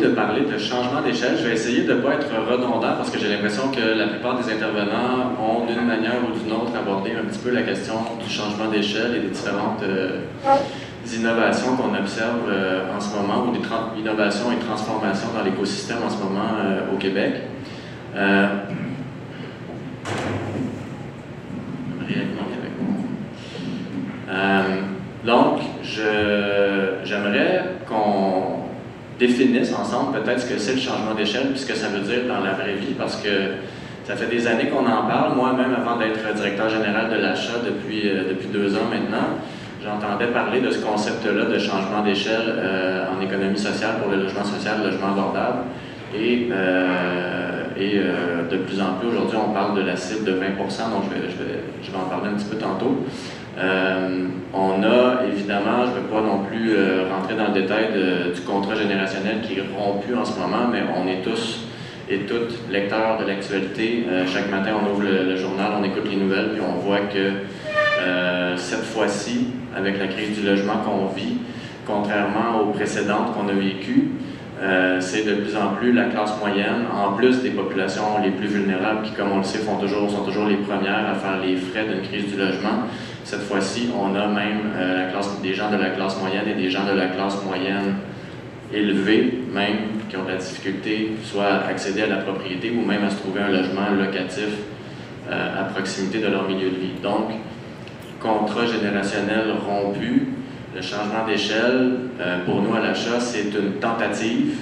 de parler de changement d'échelle. Je vais essayer de ne pas être redondant parce que j'ai l'impression que la plupart des intervenants ont d'une manière ou d'une autre abordé un petit peu la question du changement d'échelle et des différentes innovations qu'on observe en ce moment, ou des innovations et transformations dans l'écosystème en ce moment au Québec. Donc, j'aimerais qu'on définisse ensemble peut-être ce que c'est le changement d'échelle puis ce que ça veut dire dans la vraie vie, parce que ça fait des années qu'on en parle. Moi-même, avant d'être directeur général de l'achat depuis 2 ans maintenant, j'entendais parler de ce concept-là de changement d'échelle en économie sociale pour le logement social, le logement abordable. Et de plus en plus, aujourd'hui, on parle de la cible de 20 %, donc je vais en parler un petit peu tantôt. On a évidemment, je ne vais pas non plus rentrer dans le détail du contrat générationnel qui est rompu en ce moment, mais on est tous et toutes lecteurs de l'actualité. Chaque matin, on ouvre le journal, on écoute les nouvelles, puis on voit que cette fois-ci, avec la crise du logement qu'on vit, contrairement aux précédentes qu'on a vécues, c'est de plus en plus la classe moyenne, en plus des populations les plus vulnérables qui, comme on le sait, sont toujours les premières à faire les frais d'une crise du logement. Cette fois-ci, on a même des gens de la classe moyenne et des gens de la classe moyenne élevée, même, qui ont de la difficulté soit à accéder à la propriété ou même à se trouver un logement locatif à proximité de leur milieu de vie. Donc, contrat générationnel rompu, le changement d'échelle, pour nous à l'achat, c'est une tentative.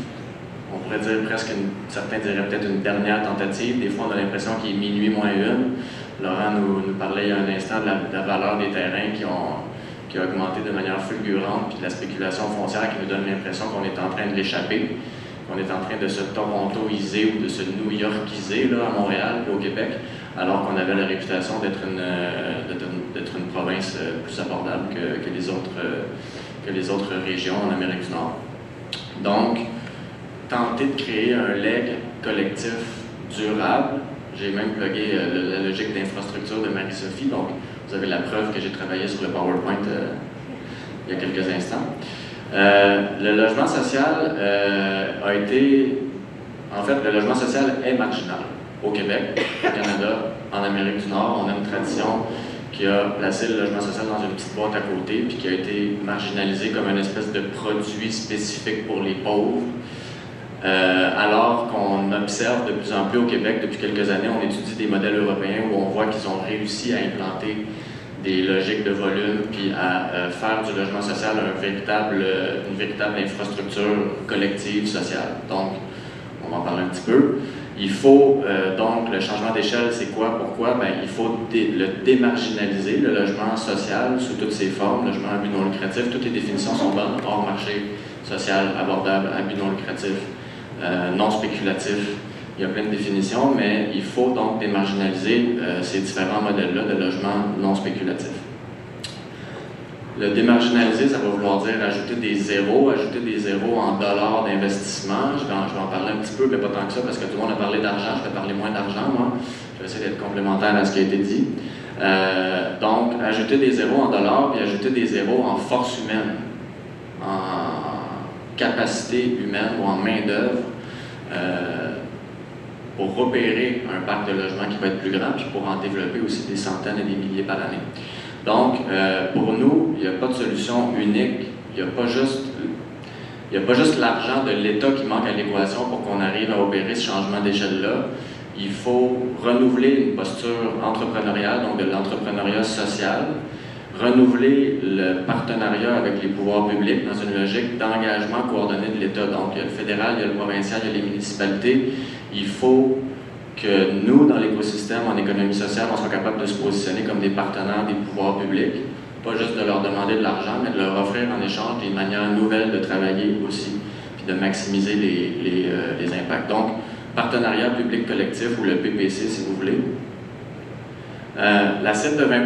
On pourrait dire presque, certains diraient peut-être une dernière tentative. Des fois, on a l'impression qu'il est minuit moins une. Laurent nous parlait il y a un instant de la valeur des terrains qui a augmenté de manière fulgurante, puis de la spéculation foncière qui nous donne l'impression qu'on est en train de l'échapper, qu'on est en train de se torontoiser ou de se new-yorkiser là, à Montréal et au Québec, alors qu'on avait la réputation d'être une province plus abordable que les autres régions en Amérique du Nord. Donc, tenter de créer un legs collectif durable. J'ai même plugué la logique d'infrastructure de Marie-Sophie, donc vous avez la preuve que j'ai travaillé sur le PowerPoint il y a quelques instants. Le logement social a été... En fait, le logement social est marginal au Québec, au Canada, en Amérique du Nord. On a une tradition qui a placé le logement social dans une petite boîte à côté, puis qui a été marginalisé comme une espèce de produit spécifique pour les pauvres. Alors qu'on observe de plus en plus au Québec, depuis quelques années, on étudie des modèles européens où on voit qu'ils ont réussi à implanter des logiques de volume, puis à faire du logement social une véritable infrastructure collective, sociale. Donc, on va en parler un petit peu. Il faut, donc, le changement d'échelle, c'est quoi? Pourquoi? Bien, il faut le démarginaliser, le logement social, sous toutes ses formes, logement à but non lucratif. Toutes les définitions sont bonnes, hors marché, social, abordable, à but non lucratif, non spéculatif. Il y a plein de définitions, mais il faut donc démarginaliser ces différents modèles-là de logement non spéculatif. Le démarginaliser, ça va vouloir dire ajouter des zéros en dollars d'investissement. Je vais en parler un petit peu, mais pas tant que ça, parce que tout le monde a parlé d'argent, je vais parler moins d'argent, moi. Je vais essayer d'être complémentaire à ce qui a été dit. Donc, ajouter des zéros en dollars, puis ajouter des zéros en force humaine, en capacité humaine ou en main-d'œuvre, pour repérer un parc de logement qui va être plus grand, puis pour en développer aussi des centaines et des milliers par année. Donc, pour nous, il n'y a pas de solution unique, il n'y a pas juste l'argent de l'État qui manque à l'équation pour qu'on arrive à opérer ce changement d'échelle-là. Il faut renouveler une posture entrepreneuriale, donc de l'entrepreneuriat social, renouveler le partenariat avec les pouvoirs publics dans une logique d'engagement coordonné de l'État. Donc, il y a le fédéral, il y a le provincial, il y a les municipalités. Il faut que nous, dans l'écosystème, en économie sociale, on soit capable de se positionner comme des partenaires des pouvoirs publics, pas juste de leur demander de l'argent, mais de leur offrir en échange des manières nouvelles de travailler aussi, puis de maximiser les impacts. Donc, partenariat public collectif, ou le PPC, si vous voulez. La cible de 20 %,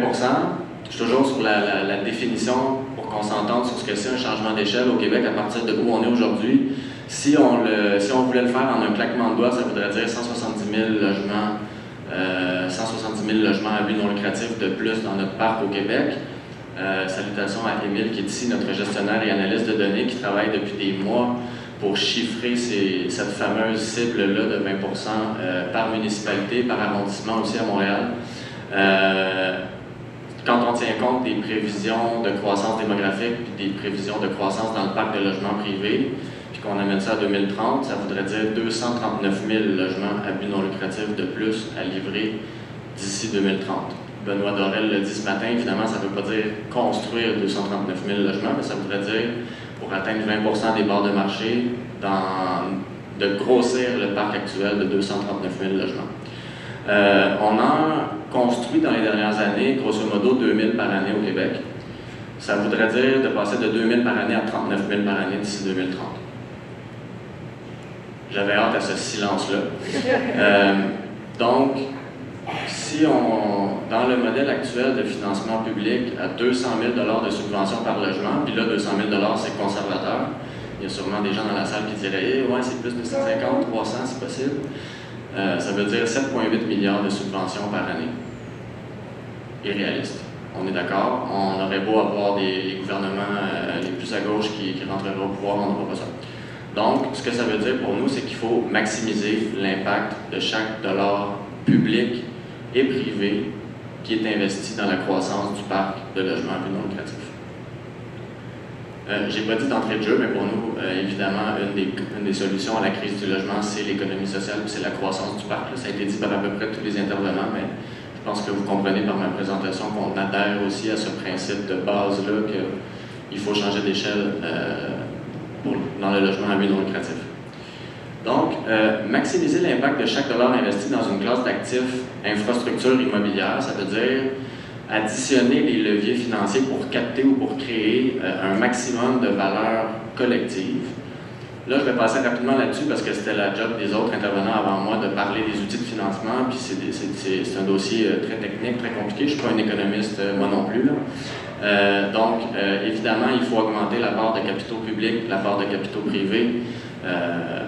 je suis toujours sur la définition pour qu'on s'entende sur ce que c'est un changement d'échelle au Québec à partir de où on est aujourd'hui. Si on voulait le faire en un claquement de doigts, ça voudrait dire 170 000 logements à but non lucratif de plus dans notre parc au Québec. Salutations à Émile qui est ici, notre gestionnaire et analyste de données, qui travaille depuis des mois pour chiffrer cette fameuse cible-là de 20% par municipalité, par arrondissement aussi à Montréal. Quand on tient compte des prévisions de croissance démographique et des prévisions de croissance dans le parc de logements privés, puis qu'on amène ça à 2030, ça voudrait dire 239 000 logements à but non lucratif de plus à livrer d'ici 2030. Benoît Dorel l'a dit ce matin, évidemment, ça ne veut pas dire construire 239 000 logements, mais ça voudrait dire, pour atteindre 20% des parts de marché, de grossir le parc actuel de 239 000 logements. On a construit dans les dernières années, grosso modo, 2 000 par année au Québec. Ça voudrait dire de passer de 2 000 par année à 39 000 par année d'ici 2030. J'avais hâte à ce silence-là. Donc, si dans le modèle actuel de financement public, à 200 000 de subvention par logement, puis là, 200 000 c'est conservateur. Il y a sûrement des gens dans la salle qui diraient hey, « ouais, c'est plus de 150, 300, c'est possible. » Ça veut dire 7,8 milliards de subventions par année. Irréaliste. On est d'accord. On aurait beau avoir les gouvernements les plus à gauche qui rentreraient au pouvoir, on n'aura pas ça. Donc, ce que ça veut dire pour nous, c'est qu'il faut maximiser l'impact de chaque dollar public et privé qui est investi dans la croissance du parc de logements à but non lucratif. Je n'ai pas dit d'entrée de jeu, mais pour nous, évidemment, une des solutions à la crise du logement, c'est l'économie sociale, c'est la croissance du parc. Là, ça a été dit par à peu près tous les intervenants, mais je pense que vous comprenez par ma présentation qu'on adhère aussi à ce principe de base-là qu'il faut changer d'échelle dans le logement à but non lucratif. Donc, maximiser l'impact de chaque dollar investi dans une classe d'actifs infrastructure immobilière, ça veut dire additionner les leviers financiers pour capter ou pour créer un maximum de valeur collective. Là, je vais passer rapidement là-dessus parce que c'était la job des autres intervenants avant moi de parler des outils de financement, puis c'est un dossier très technique, très compliqué. Je ne suis pas un économiste, moi non plus. Donc, évidemment, il faut augmenter la part de capitaux publics, la part de capitaux privés.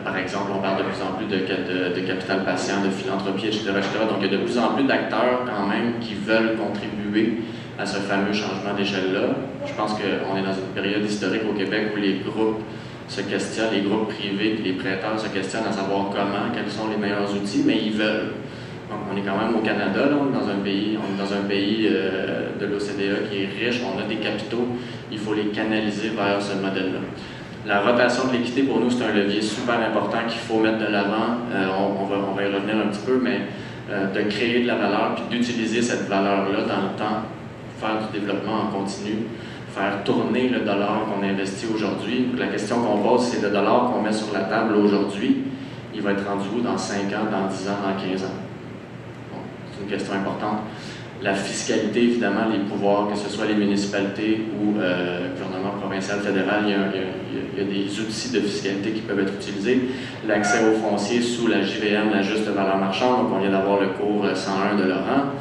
Par exemple, on parle de plus en plus de capital patient, de philanthropie, etc., etc. Donc, il y a de plus en plus d'acteurs quand même qui veulent contribuer à ce fameux changement d'échelle-là. Je pense qu'on est dans une période historique au Québec où les groupes se questionnent, les groupes privés et les prêteurs se questionnent à savoir comment, quels sont les meilleurs outils, mais ils veulent. Donc, on est quand même au Canada, là, on est dans un pays de l'OCDE qui est riche, on a des capitaux, il faut les canaliser vers ce modèle-là. La rotation de l'équité, pour nous, c'est un levier super important qu'il faut mettre de l'avant. On va y revenir un petit peu, mais de créer de la valeur, puis d'utiliser cette valeur-là dans le temps, faire du développement en continu, faire tourner le dollar qu'on investit aujourd'hui. La question qu'on pose, c'est le dollar qu'on met sur la table aujourd'hui, il va être rendu où dans 5 ans, dans 10 ans, dans 15 ans? Bon, c'est une question importante. La fiscalité, évidemment, les pouvoirs, que ce soit les municipalités ou le gouvernement provincial, fédéral, il y a des outils de fiscalité qui peuvent être utilisés. L'accès aux fonciers sous la JVM, la juste valeur marchande, donc on vient d'avoir le cours 101 de Laurent.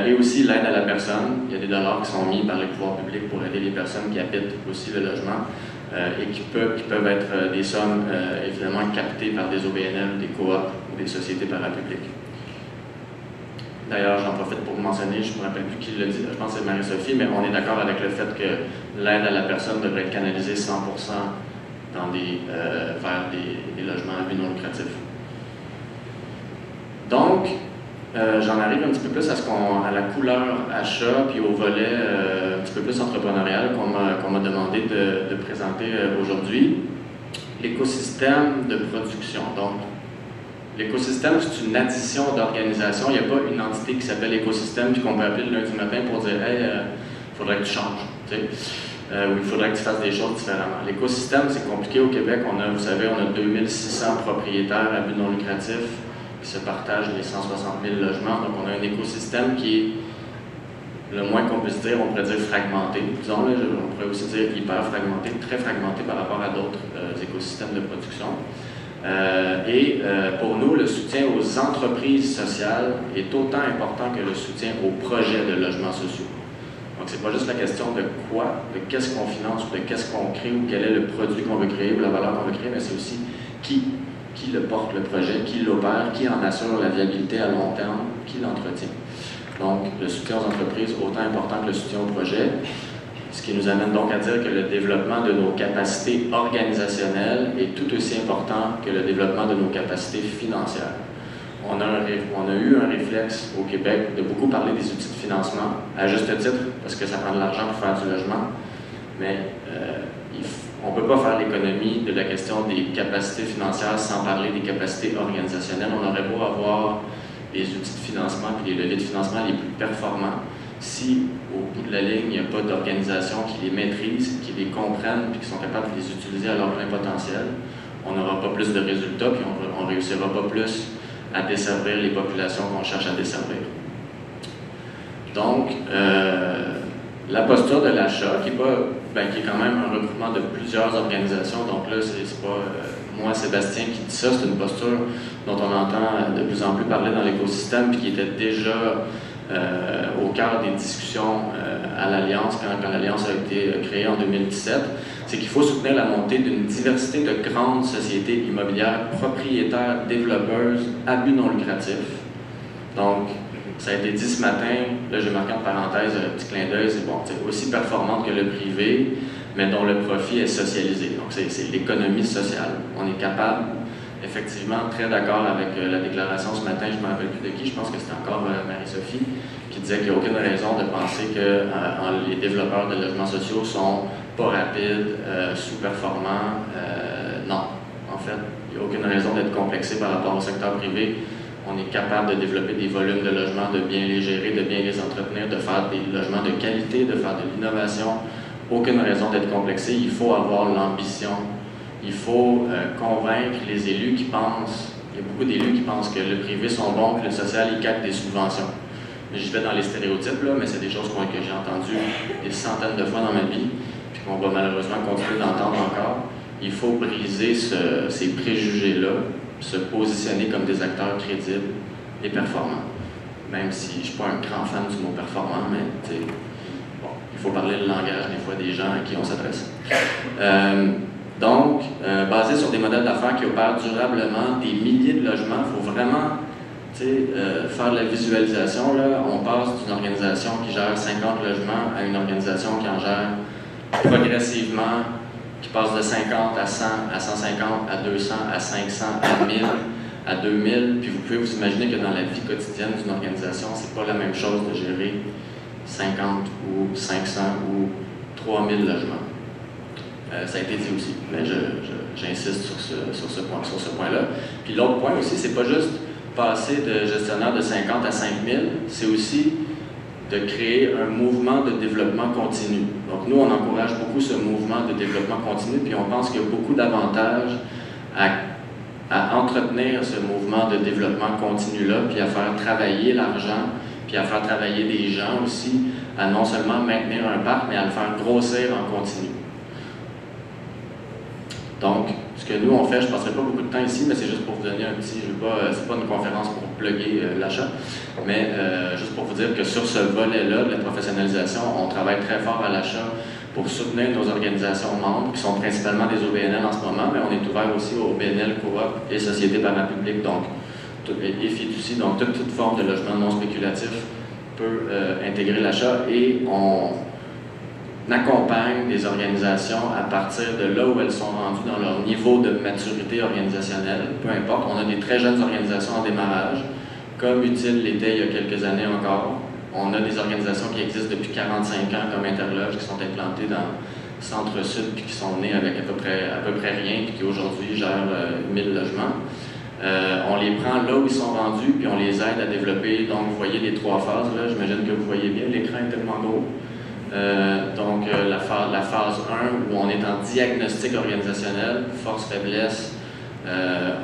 Et aussi l'aide à la personne. Il y a des dollars qui sont mis par les pouvoirs publics pour aider les personnes qui habitent aussi le logement et qui peuvent être des sommes évidemment captées par des OBNL, des coops ou des sociétés parapubliques. D'ailleurs, j'en profite pour vous mentionner, je ne me rappelle plus qui l'a dit, je pense que c'est Marie-Sophie, mais on est d'accord avec le fait que l'aide à la personne devrait être canalisée 100% vers des logements à but non lucratif. Donc, j'en arrive un petit peu plus à la couleur achat, puis au volet un petit peu plus entrepreneurial qu'on m'a demandé de présenter aujourd'hui. L'écosystème de production. Donc, l'écosystème, c'est une addition d'organisations. Il n'y a pas une entité qui s'appelle écosystème puis qu'on peut appeler le lundi matin pour dire « Hey, il faudrait que tu changes. » ou « Il faudrait que tu fasses des choses différemment. » L'écosystème, c'est compliqué au Québec. Vous savez, on a 2600 propriétaires à but non lucratif qui se partagent les 160 000 logements. Donc, on a un écosystème qui est, le moins qu'on puisse dire, on pourrait dire fragmenté. Disons, là, on pourrait aussi dire hyper fragmenté, très fragmenté par rapport à d'autres écosystèmes de production. Pour nous, le soutien aux entreprises sociales est autant important que le soutien aux projets de logements sociaux. Donc, c'est pas juste la question de quoi, de qu'est-ce qu'on finance, ou de qu'est-ce qu'on crée, ou quel est le produit qu'on veut créer, ou la valeur qu'on veut créer, mais c'est aussi qui le porte le projet, qui l'opère, qui en assure la viabilité à long terme, qui l'entretient. Donc, le soutien aux entreprises autant important que le soutien au projet. Ce qui nous amène donc à dire que le développement de nos capacités organisationnelles est tout aussi important que le développement de nos capacités financières. On a eu un réflexe au Québec de beaucoup parler des outils de financement, à juste titre, parce que ça prend de l'argent pour faire du logement, mais on ne peut pas faire l'économie de la question des capacités financières sans parler des capacités organisationnelles. On aurait beau avoir les outils de financement et les leviers de financement les plus performants, si au bout de la ligne, il n'y a pas d'organisation qui les maîtrise, qui les comprenne et qui sont capables de les utiliser à leur plein potentiel, on n'aura pas plus de résultats et on ne réussira pas plus à desservir les populations qu'on cherche à desservir. Donc, la posture de l'achat, qui est quand même un regroupement de plusieurs organisations, donc là, c'est pas moi, Sébastien, qui dit ça, c'est une posture dont on entend de plus en plus parler dans l'écosystème, puis qui était déjà au cœur des discussions à l'Alliance, quand l'Alliance a été créée en 2017, c'est qu'il faut soutenir la montée d'une diversité de grandes sociétés immobilières propriétaires, développeuses, à but non lucratif. Donc, ça a été dit ce matin, là j'ai marqué en parenthèse un petit clin d'œil, c'est aussi performante que le privé, mais dont le profit est socialisé. Donc, c'est l'économie sociale. On est capable, effectivement, très d'accord avec la déclaration ce matin, je ne me rappelle plus de qui, je pense que c'était encore Marie-Sophie, qui disait qu'il n'y a aucune raison de penser que les développeurs de logements sociaux sont pas rapides, sous-performants. Non, en fait, il n'y a aucune raison d'être complexé par rapport au secteur privé. On est capable de développer des volumes de logements, de bien les gérer, de bien les entretenir, de faire des logements de qualité, de faire de l'innovation. Aucune raison d'être complexé. Il faut avoir l'ambition. Il faut convaincre les élus qui pensent, il y a beaucoup d'élus qui pensent que le privé sont bons, que le social, ils captent des subventions. Je vais dans les stéréotypes, là, mais c'est des choses que j'ai entendues des centaines de fois dans ma vie, puis qu'on va malheureusement continuer d'entendre encore. Il faut briser ces préjugés-là, se positionner comme des acteurs crédibles et performants. Même si je ne suis pas un grand fan du mot performant, mais bon, il faut parler le langage des fois des gens à qui on s'adresse. Donc, basé sur des modèles d'affaires qui opèrent durablement des milliers de logements, il faut vraiment faire de la visualisation. Là, on passe d'une organisation qui gère 50 logements à une organisation qui en gère progressivement, qui passe de 50 à 100, à 150, à 200, à 500, à 1000, à 2000. Puis vous pouvez vous imaginer que dans la vie quotidienne d'une organisation, c'est pas la même chose de gérer 50 ou 500 ou 3000 logements. Ça a été dit aussi, mais j'insiste sur ce point-là. Puis l'autre point aussi, c'est pas juste passer de gestionnaire de 50 à 5000, c'est aussi de créer un mouvement de développement continu. Donc nous, on encourage beaucoup ce mouvement de développement continu, puis on pense qu'il y a beaucoup d'avantages à entretenir ce mouvement de développement continu-là, puis à faire travailler l'argent, puis à faire travailler des gens aussi, à non seulement maintenir un parc, mais à le faire grossir en continu. Donc, ce que nous on fait, je ne passerai pas beaucoup de temps ici, mais c'est juste pour vous donner un petit, c'est pas une conférence pour plugger l'achat, mais juste pour vous dire que sur ce volet-là de la professionnalisation, on travaille très fort à l'achat pour soutenir nos organisations membres, qui sont principalement des OBNL en ce moment, mais on est ouvert aussi aux OBNL, coop et sociétés parapubliques, donc, et fiducie, donc toute forme de logement non spéculatif peut intégrer l'achat, et on accompagne des organisations à partir de là où elles sont rendues dans leur niveau de maturité organisationnelle, peu importe. On a des très jeunes organisations en démarrage, comme Utile l'était il y a quelques années encore. On a des organisations qui existent depuis 45 ans comme Interloge, qui sont implantées dans le centre-sud, puis qui sont nées avec à peu près rien, puis qui aujourd'hui gèrent 1000 logements. On les prend là où ils sont rendus, puis on les aide à développer. Donc, vous voyez les trois phases, là, j'imagine que vous voyez bien, l'écran est tellement gros. Donc, la phase 1, où on est en diagnostic organisationnel, force-faiblesse,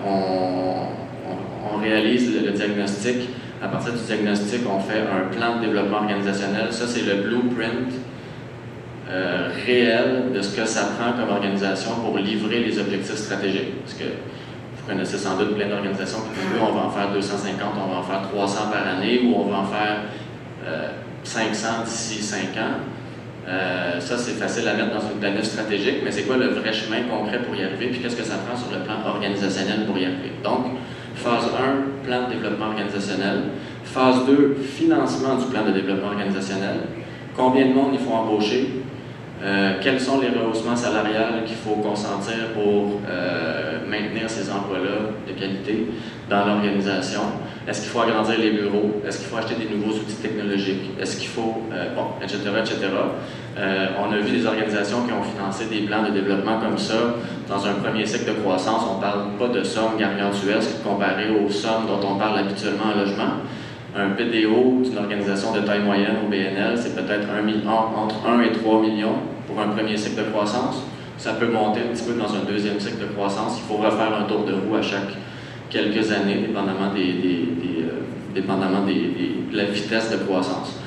on réalise le diagnostic. À partir du diagnostic, on fait un plan de développement organisationnel. Ça, c'est le blueprint réel de ce que ça prend comme organisation pour livrer les objectifs stratégiques. Parce que vous connaissez sans doute plein d'organisations qui disent on va en faire 250, on va en faire 300 par année, ou on va en faire 500 d'ici 5 ans. Ça, c'est facile à mettre dans une planète stratégique, mais c'est quoi le vrai chemin concret pour y arriver, puis qu'est-ce que ça prend sur le plan organisationnel pour y arriver? Donc, phase 1, plan de développement organisationnel. Phase 2, financement du plan de développement organisationnel. Combien de monde il faut embaucher? Quels sont les rehaussements salariales qu'il faut consentir pour maintenir ces emplois-là de qualité dans l'organisation? Est-ce qu'il faut agrandir les bureaux? Est-ce qu'il faut acheter des nouveaux outils technologiques? Est-ce qu'il faut... bon, etc., etc. On a vu des organisations qui ont financé des plans de développement comme ça. Dans un premier cycle de croissance, on ne parle pas de sommes gargantuesques comparées aux sommes dont on parle habituellement en logement. Un PDO d'une organisation de taille moyenne au BNL, c'est peut-être entre 1 et 3 millions pour un premier cycle de croissance. Ça peut monter un petit peu dans un deuxième cycle de croissance. Il faut refaire un tour de roue à chaque quelques années, dépendamment de la vitesse de croissance.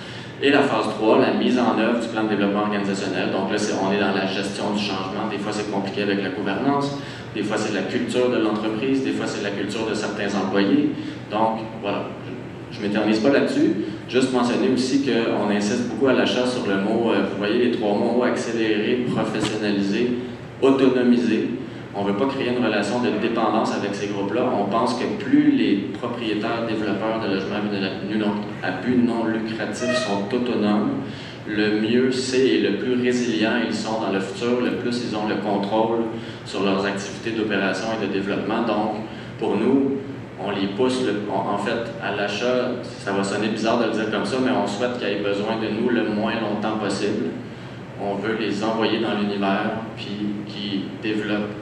Et la phase 3, la mise en œuvre du plan de développement organisationnel. Donc là, on est dans la gestion du changement. Des fois, c'est compliqué avec la gouvernance. Des fois, c'est la culture de l'entreprise. Des fois, c'est la culture de certains employés. Donc, voilà. Je ne m'éternise pas là-dessus. Juste mentionner aussi qu'on insiste beaucoup à l'achat sur le mot, vous voyez les 3 mots, accélérer, professionnaliser, autonomiser. On ne veut pas créer une relation de dépendance avec ces groupes-là. On pense que plus les propriétaires, développeurs de logements à but non lucratif sont autonomes, le mieux c'est et le plus résilients ils sont dans le futur, le plus ils ont le contrôle sur leurs activités d'opération et de développement. Donc, pour nous, on les pousse, en fait, à l'achat, ça va sonner bizarre de le dire comme ça, mais on souhaite qu'ils aient besoin de nous le moins longtemps possible. On veut les envoyer dans l'univers, puis qu'ils développent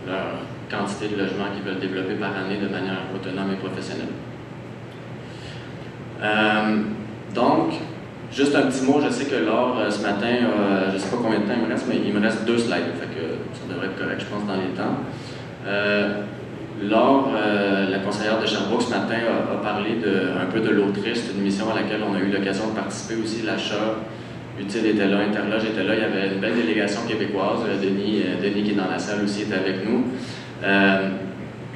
leur quantité de logements qu'ils veulent développer par année de manière autonome et professionnelle. Donc, juste un petit mot, je sais que Laure, ce matin, je ne sais pas combien de temps il me reste, mais il me reste 2 slides, fait que ça devrait être correct, je pense, dans les temps. Laure, la conseillère de Sherbrooke, ce matin, a parlé un peu de l'Autriche. C'est une mission à laquelle on a eu l'occasion de participer aussi. L'achat utile était là, Interloge était là. Il y avait une belle délégation québécoise. Denis qui est dans la salle aussi, était avec nous.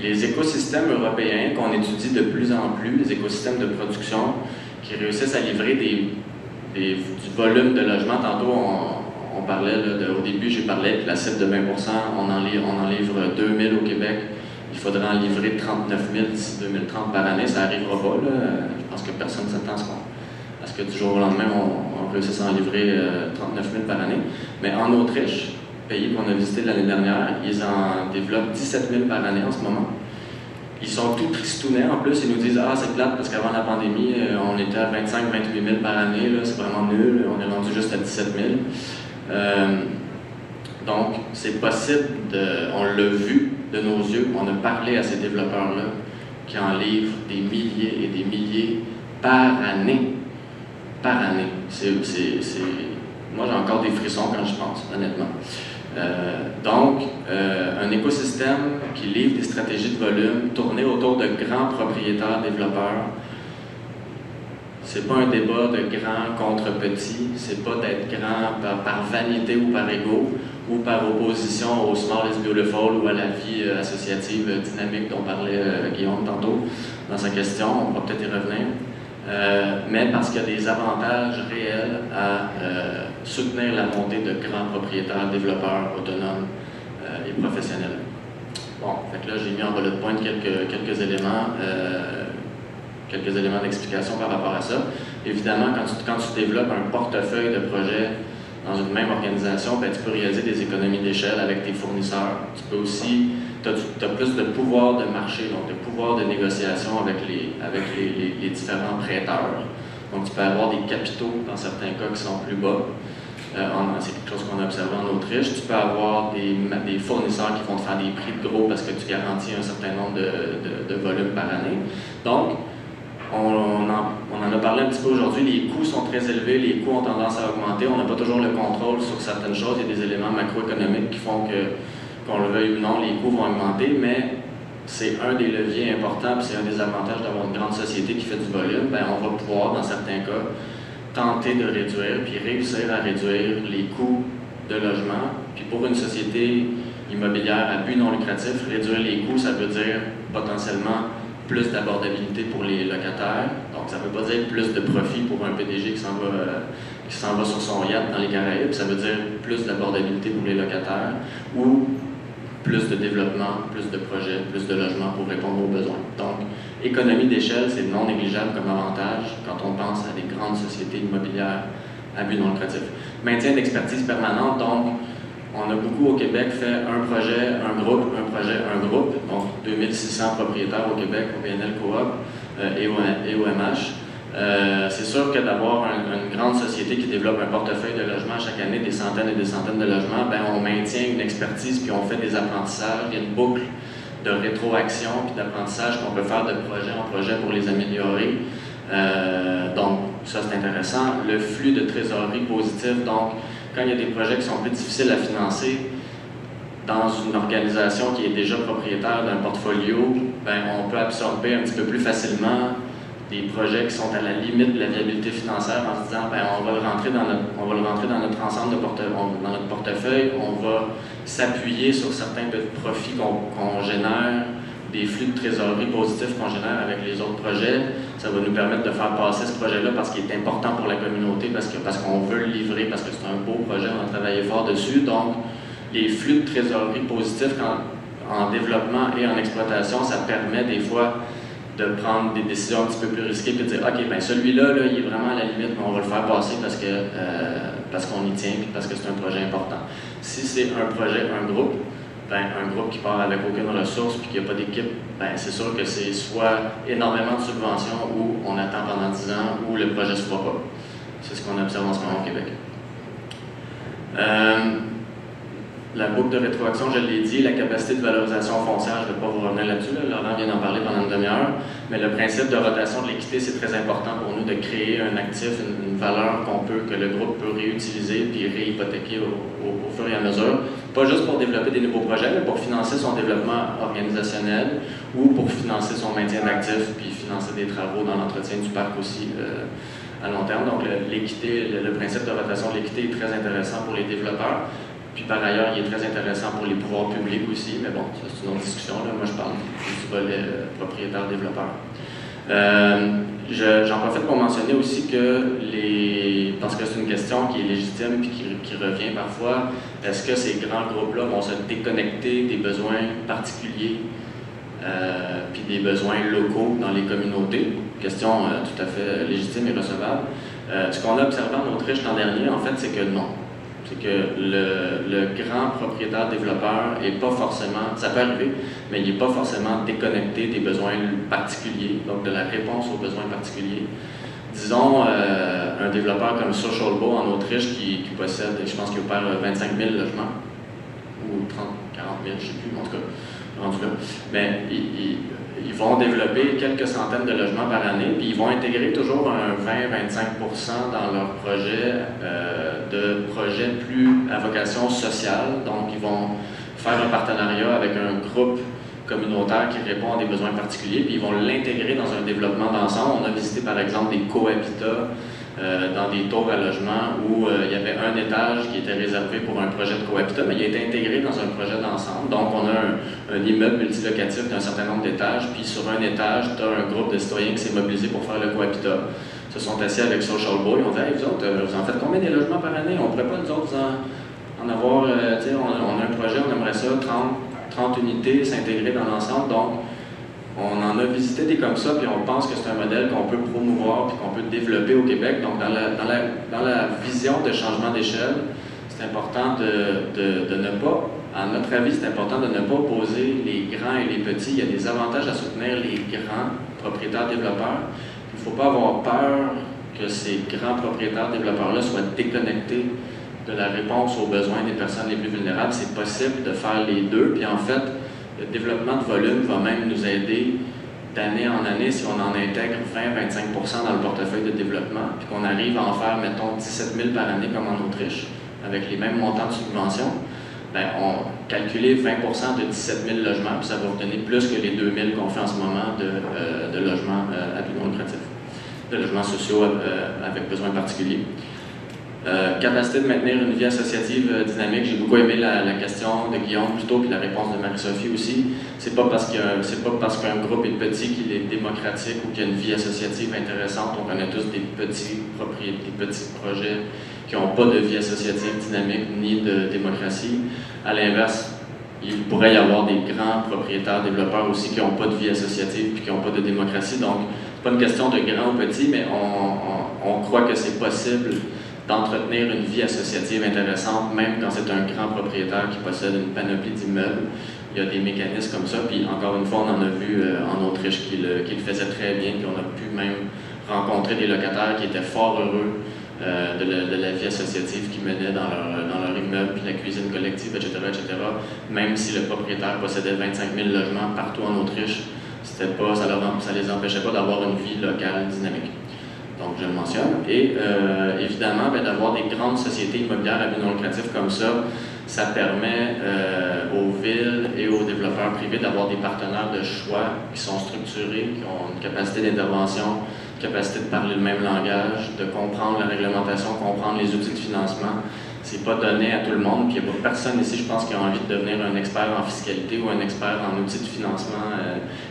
Les écosystèmes européens qu'on étudie de plus en plus, les écosystèmes de production qui réussissent à livrer du volume de logement. Tantôt, on parlait, au début, j'ai parlé de la cible de 20 %. On en livre 2000 au Québec. Il faudrait en livrer 39 000 d'ici 2030 par année. Ça n'arrivera pas. Là. Je pense que personne ne s'attend à ce que du jour au lendemain, on réussisse à en livrer 39 000 par année. Mais en Autriche, pays qu'on a visité l'année dernière, ils en développent 17 000 par année en ce moment. Ils sont tout tristounets en plus. Ils nous disent « Ah, c'est plate parce qu'avant la pandémie, on était à 25-28 000 par année. C'est vraiment nul. On est rendu juste à 17 000. » Donc, c'est possible, on l'a vu de nos yeux, on a parlé à ces développeurs-là qui en livrent des milliers et des milliers par année. Par année. Moi, j'ai encore des frissons quand je pense, honnêtement. Donc, un écosystème qui livre des stratégies de volume tournées autour de grands propriétaires développeurs. C'est pas un débat de grand contre petit, c'est pas d'être grand par vanité ou par ego, ou par opposition au small is beautiful ou à la vie associative dynamique dont parlait Guillaume tantôt dans sa question, on va peut-être y revenir, mais parce qu'il y a des avantages réels à soutenir la montée de grands propriétaires, développeurs, autonomes et professionnels. Bon, fait que là j'ai mis en bullet point quelques éléments d'explication par rapport à ça. Évidemment, quand tu développes un portefeuille de projets dans une même organisation, ben, tu peux réaliser des économies d'échelle avec tes fournisseurs. Tu peux aussi, tu as plus de pouvoir de marché, donc de pouvoir de négociation avec les différents prêteurs. Donc tu peux avoir des capitaux dans certains cas qui sont plus bas. C'est quelque chose qu'on a observé en Autriche. Tu peux avoir des fournisseurs qui vont te faire des prix de gros parce que tu garantis un certain nombre de volumes par année. Donc, on en a parlé un petit peu aujourd'hui, les coûts sont très élevés, les coûts ont tendance à augmenter, on n'a pas toujours le contrôle sur certaines choses, il y a des éléments macroéconomiques qui font qu'on le veuille ou non, les coûts vont augmenter, mais c'est un des leviers importants, puis c'est un des avantages d'avoir une grande société qui fait du volume, ben on va pouvoir, dans certains cas, tenter de réduire, puis réussir à réduire les coûts de logement, puis pour une société immobilière à but non lucratif, réduire les coûts, ça veut dire potentiellement plus d'abordabilité pour les locataires. Donc, ça ne veut pas dire plus de profit pour un PDG qui s'en va sur son yacht dans les Caraïbes. Ça veut dire plus d'abordabilité pour les locataires ou plus de développement, plus de projets, plus de logements pour répondre aux besoins. Donc, économie d'échelle, c'est non négligeable comme avantage quand on pense à des grandes sociétés immobilières à but non lucratif. Maintien d'expertise permanente, donc on a beaucoup au Québec fait un projet, un groupe, un projet, un groupe, donc 2600 propriétaires au Québec, au BNL Coop et au MH. C'est sûr que d'avoir une grande société qui développe un portefeuille de logements chaque année, des centaines et des centaines de logements, ben on maintient une expertise puis on fait des apprentissages, il y a une boucle de rétroaction puis d'apprentissage qu'on peut faire de projet en projet pour les améliorer. Donc ça c'est intéressant. Le flux de trésorerie positif, donc quand il y a des projets qui sont plus difficiles à financer dans une organisation qui est déjà propriétaire d'un portfolio, ben on peut absorber un petit peu plus facilement des projets qui sont à la limite de la viabilité financière en se disant ben, on va le rentrer dans notre ensemble de dans notre portefeuille, on va s'appuyer sur certains profits qu'on génère, des flux de trésorerie positifs qu'on génère avec les autres projets. Ça va nous permettre de faire passer ce projet-là parce qu'il est important pour la communauté, parce qu'on veut le livrer, parce que c'est un beau projet, on a travaillé fort dessus. Donc, les flux de trésorerie positifs en développement et en exploitation, ça permet des fois de prendre des décisions un petit peu plus risquées et de dire « OK, ben celui-là, là, il est vraiment à la limite, mais on va le faire passer parce qu'on y tient et parce que c'est un projet important. » Si c'est un projet, un groupe qui part avec aucune ressource et qu'il n'y a pas d'équipe, ben c'est sûr que c'est soit énormément de subventions ou on attend pendant 10 ans ou le projet ne se fera pas. C'est ce qu'on observe en ce moment au Québec. La boucle de rétroaction, je l'ai dit, la capacité de valorisation foncière, je ne vais pas vous revenir là-dessus, Laurent vient d'en parler pendant une demi-heure, mais le principe de rotation de l'équité, c'est très important pour nous de créer un actif, une valeur que le groupe peut réutiliser puis réhypothéquer au fur et à mesure, pas juste pour développer des nouveaux projets, mais pour financer son développement organisationnel ou pour financer son maintien d'actifs puis financer des travaux dans l'entretien du parc aussi à long terme. Donc l'équité, le principe de rotation de l'équité est très intéressant pour les développeurs. Puis par ailleurs, il est très intéressant pour les pouvoirs publics aussi, mais bon, ça c'est une autre discussion. Là. Moi, je parle du volet propriétaire-développeur. J'en profite pour mentionner aussi que parce que c'est une question qui est légitime et qui revient parfois, est-ce que ces grands groupes-là vont se déconnecter des besoins particuliers puis des besoins locaux dans les communautés? Question tout à fait légitime et recevable. Ce qu'on a observé en Autriche l'an dernier, en fait, c'est que non. C'est que le grand propriétaire-développeur n'est pas forcément, ça peut arriver, mais il n'est pas forcément déconnecté des besoins particuliers, donc de la réponse aux besoins particuliers. Disons, un développeur comme Socialbo en Autriche qui possède, je pense qu'il opère 25 000 logements, ou 30, 40 000, je ne sais plus, en tout cas, rendu là. Mais ils vont développer quelques centaines de logements par année, puis ils vont intégrer toujours un 20-25% dans leur projet de projets plus à vocation sociale. Donc, ils vont faire un partenariat avec un groupe communautaire qui répond à des besoins particuliers, puis ils vont l'intégrer dans un développement d'ensemble. On a visité par exemple des cohabitats dans des tours à logement où il y avait un étage qui était réservé pour un projet de cohabitat, mais il a été intégré dans un projet d'ensemble. Donc, on a un immeuble multilocatif d'un certain nombre d'étages, puis sur un étage, tu as un groupe de citoyens qui s'est mobilisé pour faire le cohabitat. Ils se sont assis avec Socialbo, ils ont dit hey, vous autres, vous en faites combien des logements par année? On ne pourrait pas, nous autres, en avoir, on a un projet, on aimerait ça, 30 unités, s'intégrer dans l'ensemble. Donc, on en a visité des comme ça, puis on pense que c'est un modèle qu'on peut promouvoir puis qu'on peut développer au Québec. Donc, dans la vision de changement d'échelle, c'est important de ne pas, à notre avis, c'est important de ne pas opposer les grands et les petits. Il y a des avantages à soutenir les grands propriétaires-développeurs. Il ne faut pas avoir peur que ces grands propriétaires-développeurs-là soient déconnectés de la réponse aux besoins des personnes les plus vulnérables. C'est possible de faire les deux, puis en fait, le développement de volume va même nous aider d'année en année si on en intègre 20-25% dans le portefeuille de développement, puis qu'on arrive à en faire, mettons, 17 000 par année comme en Autriche, avec les mêmes montants de subvention, bien, on calculait 20% de 17 000 logements, puis ça va vous donner plus que les 2 000 qu'on fait en ce moment de logements à but non lucratif, de logements sociaux avec besoins particuliers. Capacité de maintenir une vie associative dynamique. J'ai beaucoup aimé la question de Guillaume plutôt, puis la réponse de Marie-Sophie aussi. C'est pas parce qu'un groupe est petit qu'il est démocratique ou qu'il y a une vie associative intéressante. On connaît tous des petits projets qui n'ont pas de vie associative dynamique ni de démocratie. À l'inverse, il pourrait y avoir des grands propriétaires développeurs aussi qui n'ont pas de vie associative puis qui n'ont pas de démocratie. Donc, c'est pas une question de grand ou petit, mais on croit que c'est possible d'entretenir une vie associative intéressante, même quand c'est un grand propriétaire qui possède une panoplie d'immeubles. Il y a des mécanismes comme ça, puis encore une fois, on en a vu en Autriche qui le faisait très bien, puis on a pu même rencontrer des locataires qui étaient fort heureux de la vie associative qu'ils menaient dans leur immeuble, puis la cuisine collective, etc., etc. Même si le propriétaire possédait 25 000 logements partout en Autriche, ça les empêchait pas d'avoir une vie locale dynamique. Donc, je le mentionne. Et évidemment, d'avoir des grandes sociétés immobilières à but non lucratif comme ça permet aux villes et aux développeurs privés d'avoir des partenaires de choix qui sont structurés, qui ont une capacité d'intervention, une capacité de parler le même langage, de comprendre la réglementation, comprendre les outils de financement. C'est pas donné à tout le monde, puis il n'y a pas personne ici, je pense, qui a envie de devenir un expert en fiscalité ou un expert en outils de financement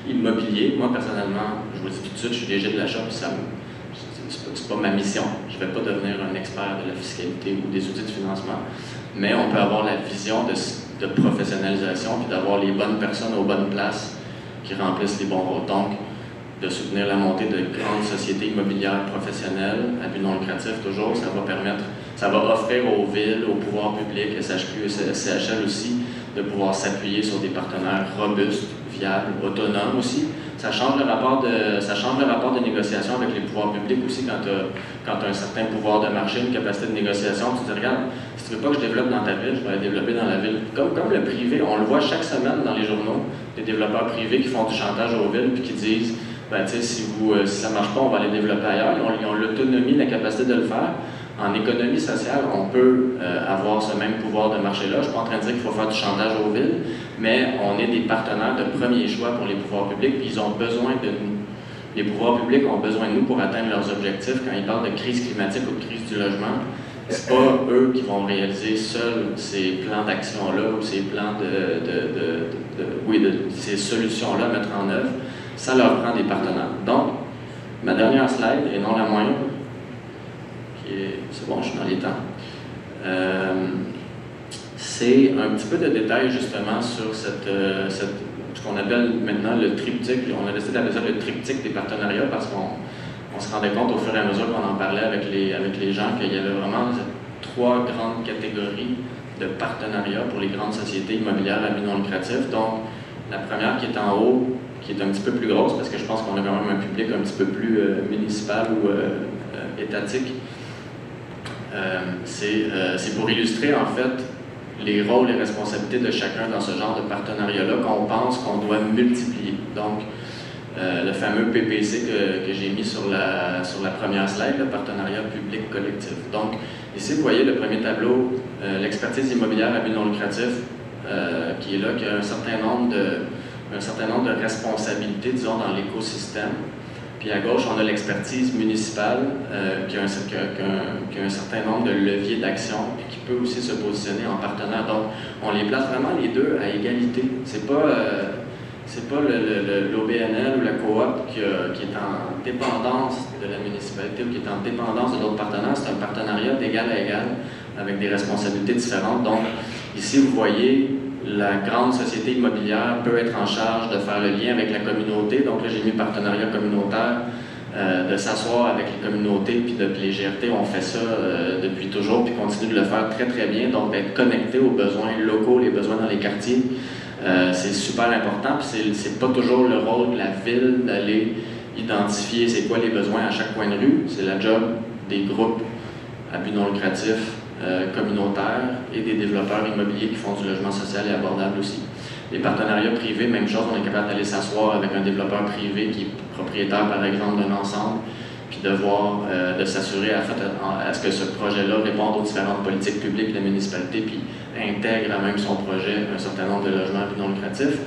immobilier. Moi, personnellement, je vous le dis tout de suite, je suis DG de l'achat, puis c'est pas ma mission. Je ne vais pas devenir un expert de la fiscalité ou des outils de financement, mais on peut avoir la vision de professionnalisation puis d'avoir les bonnes personnes aux bonnes places qui remplissent les bons rôles. Donc, de soutenir la montée de grandes sociétés immobilières professionnelles à but non lucratif, toujours, ça va offrir aux villes, au pouvoir public, SHQ et CHL aussi, de pouvoir s'appuyer sur des partenaires robustes, viables, autonomes aussi. Ça change le rapport de négociation avec les pouvoirs publics aussi quand tu as un certain pouvoir de marché, une capacité de négociation. Tu te dis, regarde, si tu veux pas que je développe dans ta ville, je vais la développer dans la ville. Comme le privé, on le voit chaque semaine dans les journaux, des développeurs privés qui font du chantage aux villes puis qui disent, ben, si ça ne marche pas, on va aller développer ailleurs. Ils ont l'autonomie, la capacité de le faire. En économie sociale, on peut avoir ce même pouvoir de marché-là. Je ne suis pas en train de dire qu'il faut faire du chantage aux villes, mais on est des partenaires de premier choix pour les pouvoirs publics, puis ils ont besoin de nous. Les pouvoirs publics ont besoin de nous pour atteindre leurs objectifs. Quand ils parlent de crise climatique ou de crise du logement, c'est pas eux qui vont réaliser seuls ces plans d'action-là ou ces plans ces solutions-là à mettre en œuvre. Ça leur prend des partenaires. Donc, ma dernière slide, et non la moindre, c'est bon, je suis dans les temps. C'est un petit peu de détails justement sur ce qu'on appelle maintenant le triptyque. On a décidé d'appeler ça le triptyque des partenariats parce qu'on se rendait compte au fur et à mesure qu'on en parlait avec les gens qu'il y avait vraiment trois grandes catégories de partenariats pour les grandes sociétés immobilières à but non lucratif. Donc, la première qui est en haut, qui est un petit peu plus grosse parce que je pense qu'on a quand même un public un petit peu plus municipal ou étatique. C'est pour illustrer en fait les rôles et responsabilités de chacun dans ce genre de partenariat-là qu'on pense qu'on doit multiplier. Donc, le fameux PPC que j'ai mis sur la première slide, le partenariat public-collectif. Donc, ici, vous voyez le premier tableau, l'expertise immobilière à but non lucratif, qui est là, qui a un certain nombre de responsabilités, disons, dans l'écosystème. Puis à gauche, on a l'expertise municipale qui a un certain nombre de leviers d'action et qui peut aussi se positionner en partenaire. Donc, on les place vraiment les deux à égalité. C'est pas l'OBNL ou la coop qui est en dépendance de la municipalité ou qui est en dépendance de d'autres partenaires. C'est un partenariat d'égal à égal avec des responsabilités différentes. Donc, ici, vous voyez, la grande société immobilière peut être en charge de faire le lien avec la communauté. Donc là, j'ai mis partenariat communautaire, de s'asseoir avec les communautés, puis les GRT ont fait ça depuis toujours, puis continuent de le faire très très bien. Donc d'être connecté aux besoins locaux, les besoins dans les quartiers, c'est super important. Puis c'est pas toujours le rôle de la ville d'aller identifier c'est quoi les besoins à chaque coin de rue. C'est la job des groupes à but non lucratif, communautaires et des développeurs immobiliers qui font du logement social et abordable aussi. Les partenariats privés, même chose, on est capable d'aller s'asseoir avec un développeur privé qui est propriétaire, par exemple, d'un ensemble, puis de s'assurer à ce que ce projet-là réponde aux différentes politiques publiques de la municipalité, puis intègre à même son projet un certain nombre de logements à but non lucratifs.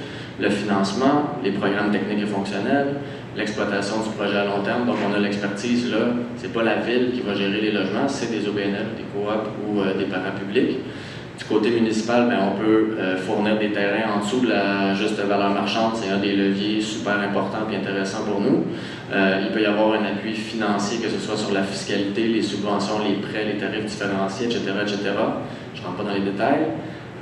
Le financement, les programmes techniques et fonctionnels, l'exploitation du projet à long terme. Donc, on a l'expertise là. C'est pas la ville qui va gérer les logements, c'est des OBNL, des coops ou des parapublics. Du côté municipal, bien, on peut fournir des terrains en dessous de la juste valeur marchande. C'est un des leviers super importants et intéressants pour nous. Il peut y avoir un appui financier, que ce soit sur la fiscalité, les subventions, les prêts, les tarifs différenciés, etc., etc. Je ne rentre pas dans les détails.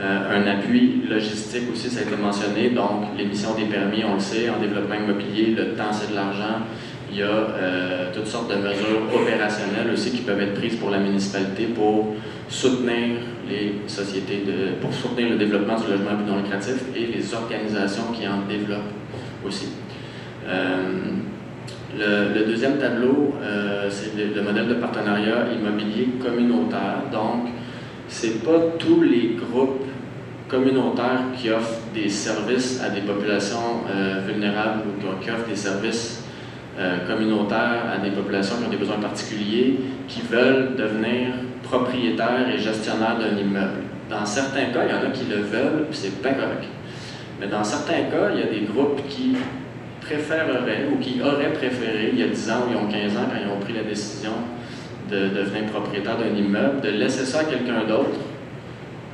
Un appui logistique aussi, ça a été mentionné. Donc, l'émission des permis, on le sait, en développement immobilier, le temps, c'est de l'argent. il y a toutes sortes de mesures opérationnelles aussi qui peuvent être prises pour la municipalité pour soutenir les sociétés, pour soutenir le développement du logement à but non lucratif et les organisations qui en développent aussi. Le deuxième tableau, c'est le modèle de partenariat immobilier communautaire. Donc, c'est pas tous les groupes communautaires qui offrent des services à des populations vulnérables ou qui offrent des services communautaires à des populations qui ont des besoins particuliers, qui veulent devenir propriétaires et gestionnaires d'un immeuble. Dans certains cas, il y en a qui le veulent, puis c'est pas correct. Mais dans certains cas, il y a des groupes qui préféreraient ou qui auraient préféré, il y a 10 ans ou il y a 15 ans, quand ils ont pris la décision de devenir propriétaire d'un immeuble, de laisser ça à quelqu'un d'autre,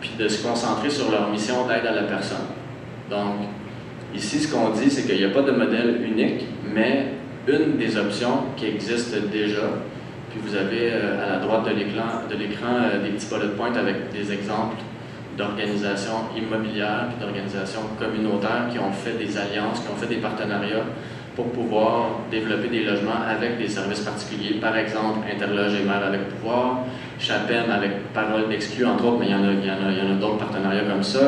puis de se concentrer sur leur mission d'aide à la personne. Donc, ici, ce qu'on dit, c'est qu'il n'y a pas de modèle unique, mais une des options qui existe déjà, puis vous avez à la droite de l'écran des petits bullet points avec des exemples d'organisations immobilières puis d'organisations communautaires qui ont fait des alliances, qui ont fait des partenariats pour pouvoir développer des logements avec des services particuliers. Par exemple, Interloge et Maire avec Pouvoir, Chapem avec Parole d'Exclus, entre autres, mais il y en a d'autres partenariats comme ça.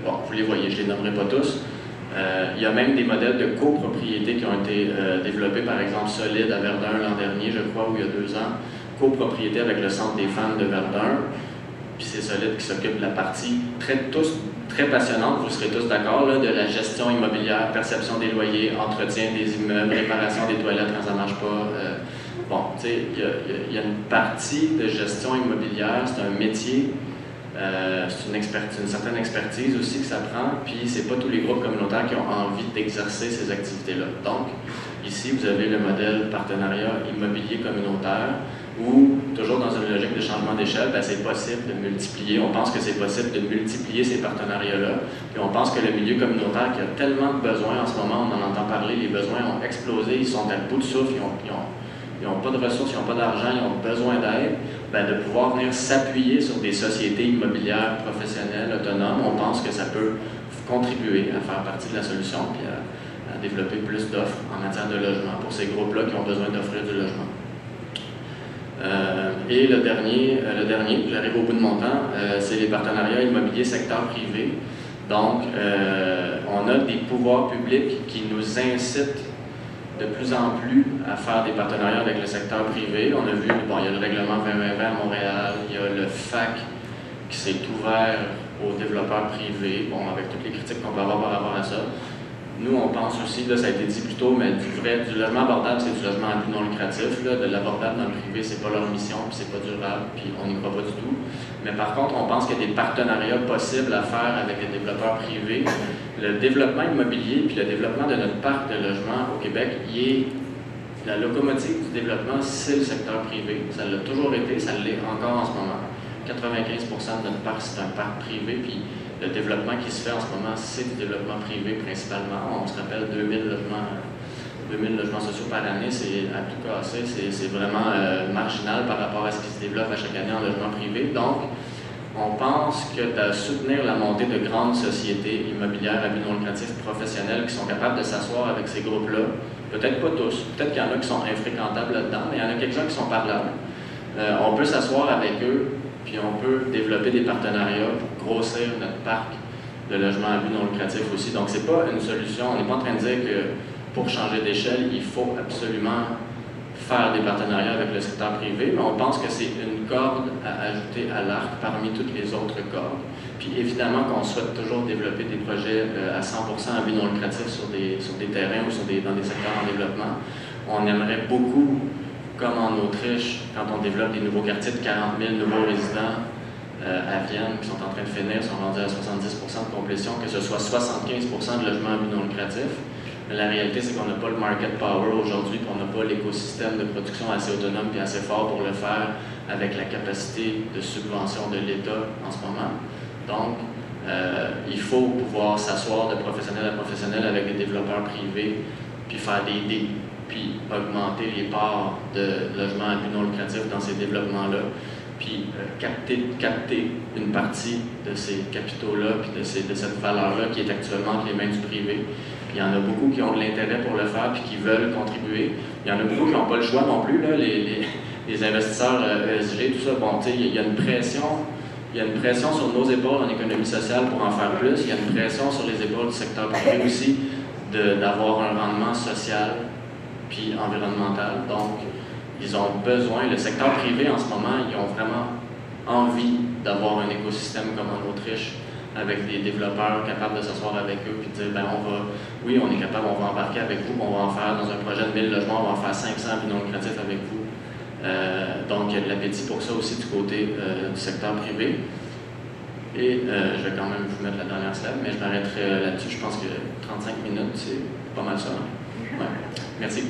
Bon, vous les voyez, je ne les nommerai pas tous. Il y a même des modèles de copropriété qui ont été développés, par exemple Solide à Verdun l'an dernier, je crois, ou il y a 2 ans. Copropriété avec le Centre des femmes de Verdun. Puis c'est Solide qui s'occupe de la partie très passionnante, vous serez tous d'accord, de la gestion immobilière, perception des loyers, entretien des immeubles, réparation des toilettes quand ça ne marche pas. Bon, tu sais, il y a une partie de gestion immobilière, c'est un métier, c'est une certaine expertise aussi que ça prend, puis c'est pas tous les groupes communautaires qui ont envie d'exercer ces activités-là. Donc, ici, vous avez le modèle partenariat immobilier communautaire, où, toujours dans une logique de changement d'échelle, c'est possible de multiplier. On pense que c'est possible de multiplier ces partenariats-là. Puis on pense que le milieu communautaire qui a tellement de besoins en ce moment, on en entend parler, les besoins ont explosé, ils sont à bout de souffle, ils n'ont pas de ressources, ils n'ont pas d'argent, ils ont besoin d'aide, de pouvoir venir s'appuyer sur des sociétés immobilières professionnelles, autonomes. On pense que ça peut contribuer à faire partie de la solution puis à développer plus d'offres en matière de logement pour ces groupes-là qui ont besoin d'offrir du logement. Et le dernier, j'arrive au bout de mon temps, c'est les partenariats immobiliers secteur privé. Donc, on a des pouvoirs publics qui nous incitent de plus en plus à faire des partenariats avec le secteur privé. On a vu, bon, il y a le règlement 2020 à Montréal, il y a le FAC qui s'est ouvert aux développeurs privés, bon, avec toutes les critiques qu'on peut avoir par rapport à ça. Nous, on pense aussi, là, ça a été dit plus tôt, mais du logement abordable, c'est du logement à but non lucratif. Là, de l'abordable dans le privé, c'est pas leur mission, puis c'est pas durable, puis on n'y croit pas du tout. Mais par contre, on pense qu'il y a des partenariats possibles à faire avec les développeurs privés. Le développement immobilier, puis le développement de notre parc de logements au Québec, la locomotive du développement, c'est le secteur privé. Ça l'a toujours été, ça l'est encore en ce moment. 95% de notre parc, c'est un parc privé, puis le développement qui se fait en ce moment, c'est du développement privé principalement. On se rappelle 2000 logements sociaux par année, c'est à tout casser, c'est vraiment marginal par rapport à ce qui se développe à chaque année en logement privé. Donc, on pense que de soutenir la montée de grandes sociétés immobilières à but non lucratif professionnelles qui sont capables de s'asseoir avec ces groupes-là, peut-être pas tous, peut-être qu'il y en a qui sont infréquentables là-dedans, mais il y en a quelques-uns qui sont parlables. On peut s'asseoir avec eux, puis on peut développer des partenariats pour grossir notre parc de logements à but non lucratif aussi. Donc, ce n'est pas une solution. On n'est pas en train de dire que pour changer d'échelle, il faut absolument faire des partenariats avec le secteur privé, mais on pense que c'est une corde à ajouter à l'arc parmi toutes les autres cordes. Puis évidemment qu'on souhaite toujours développer des projets à 100% à but non lucratif sur des terrains ou dans des secteurs en développement. On aimerait beaucoup, comme en Autriche, quand on développe des nouveaux quartiers de 40 000 nouveaux résidents à Vienne qui sont en train de finir, sont rendus à 70% de complétion, que ce soit 75% de logements à but non lucratif. Mais la réalité, c'est qu'on n'a pas le market power aujourd'hui, qu'on n'a pas l'écosystème de production assez autonome et assez fort pour le faire avec la capacité de subvention de l'État en ce moment. Donc, il faut pouvoir s'asseoir de professionnel à professionnel avec des développeurs privés, puis faire des deals, puis augmenter les parts de logements à but non lucratif dans ces développements-là, puis capter une partie de ces capitaux-là, puis de cette valeur-là qui est actuellement entre les mains du privé, Il y en a beaucoup qui ont de l'intérêt pour le faire et qui veulent contribuer. Il y en a beaucoup qui n'ont pas le choix non plus, là, les investisseurs ESG, tout ça. Bon, tu sais, il y a une pression. Il y a une pression sur nos épaules en économie sociale pour en faire plus. Il y a une pression sur les épaules du secteur privé aussi d'avoir un rendement social puis environnemental. Donc, ils ont besoin, le secteur privé en ce moment, ils ont vraiment envie d'avoir un écosystème comme en Autriche, avec des développeurs capables de s'asseoir avec eux et de dire, ben oui, on est capable, on va embarquer avec vous, on va en faire dans un projet de 1000 logements, on va en faire 500 puis non lucratifs avec vous. Donc, il y a de l'appétit pour ça aussi du côté du secteur privé. Et je vais quand même vous mettre la dernière slide, mais je m'arrêterai là-dessus. Je pense que 35 minutes, c'est pas mal ça. Hein? Ouais. Merci.